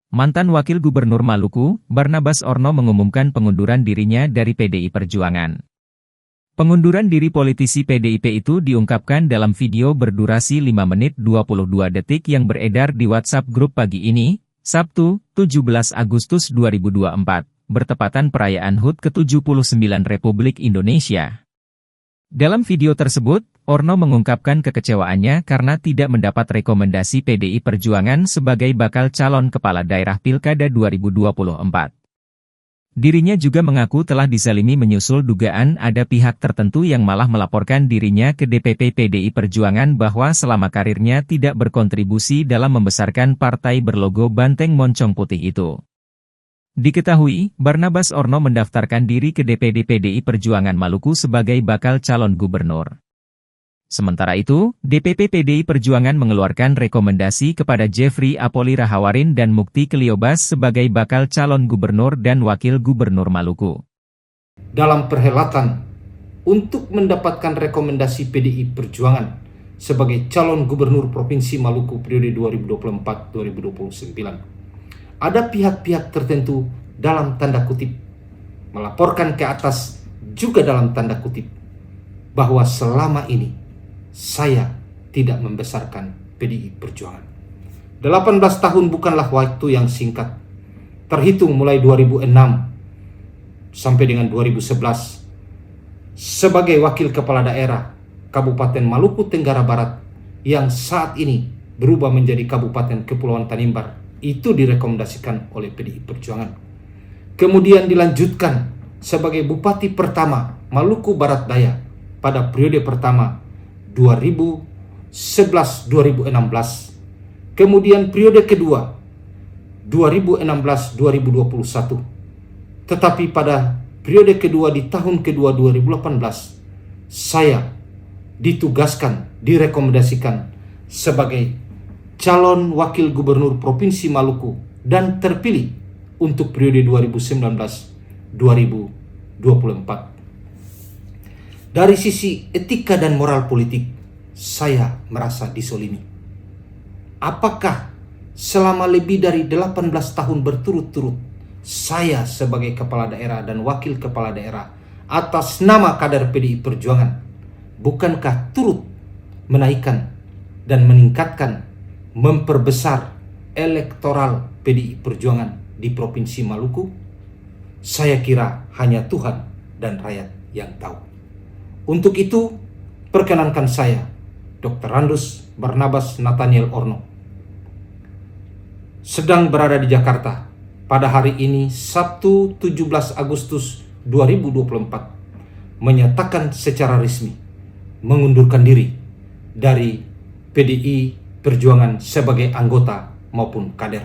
Mantan Wakil Gubernur Maluku, Barnabas Orno mengumumkan pengunduran dirinya dari PDI Perjuangan. Pengunduran diri politisi PDIP itu diungkapkan dalam video berdurasi 5 menit 22 detik yang beredar di WhatsApp grup pagi ini, Sabtu, 17 Agustus 2024, bertepatan perayaan HUT ke-79 Republik Indonesia. Dalam video tersebut, Orno mengungkapkan kekecewaannya karena tidak mendapat rekomendasi PDI Perjuangan sebagai bakal calon kepala daerah Pilkada 2024. Dirinya juga mengaku telah dizalimi menyusul dugaan ada pihak tertentu yang malah melaporkan dirinya ke DPP PDI Perjuangan bahwa selama karirnya tidak berkontribusi dalam membesarkan partai berlogo banteng moncong putih itu. Diketahui, Barnabas Orno mendaftarkan diri ke DPD PDI Perjuangan Maluku sebagai bakal calon gubernur. Sementara itu, DPP PDI Perjuangan mengeluarkan rekomendasi kepada Jeffrey Apoli Rahawarin dan Mukti Keliobas sebagai bakal calon gubernur dan wakil gubernur Maluku. Dalam perhelatan untuk mendapatkan rekomendasi PDI Perjuangan sebagai calon gubernur Provinsi Maluku periode 2024-2029, ada pihak-pihak tertentu dalam tanda kutip melaporkan ke atas juga dalam tanda kutip bahwa selama ini saya tidak membesarkan PDI Perjuangan. 18 tahun bukanlah waktu yang singkat. Terhitung mulai 2006 sampai dengan 2011 sebagai wakil kepala daerah Kabupaten Maluku Tenggara Barat yang saat ini berubah menjadi Kabupaten Kepulauan Tanimbar, itu direkomendasikan oleh PDI Perjuangan. Kemudian dilanjutkan sebagai Bupati pertama Maluku Barat Daya pada periode pertama 2011-2016. Kemudian periode kedua 2016-2021. Tetapi pada periode kedua di tahun kedua 2018 saya ditugaskan, direkomendasikan sebagai calon wakil gubernur Provinsi Maluku dan terpilih untuk periode 2019-2024. Dari sisi etika dan moral politik, saya merasa disolimi. Apakah selama lebih dari 18 tahun berturut-turut, saya sebagai kepala daerah dan wakil kepala daerah atas nama kader PDI Perjuangan, bukankah turut menaikkan dan meningkatkan, memperbesar elektoral PDI Perjuangan di Provinsi Maluku? Saya kira hanya Tuhan dan rakyat yang tahu. Untuk itu, perkenankan saya, Dr. Randus Barnabas Nathaniel Orno, sedang berada di Jakarta pada hari ini, Sabtu 17 Agustus 2024, menyatakan secara resmi mengundurkan diri dari PDI Perjuangan sebagai anggota maupun kader.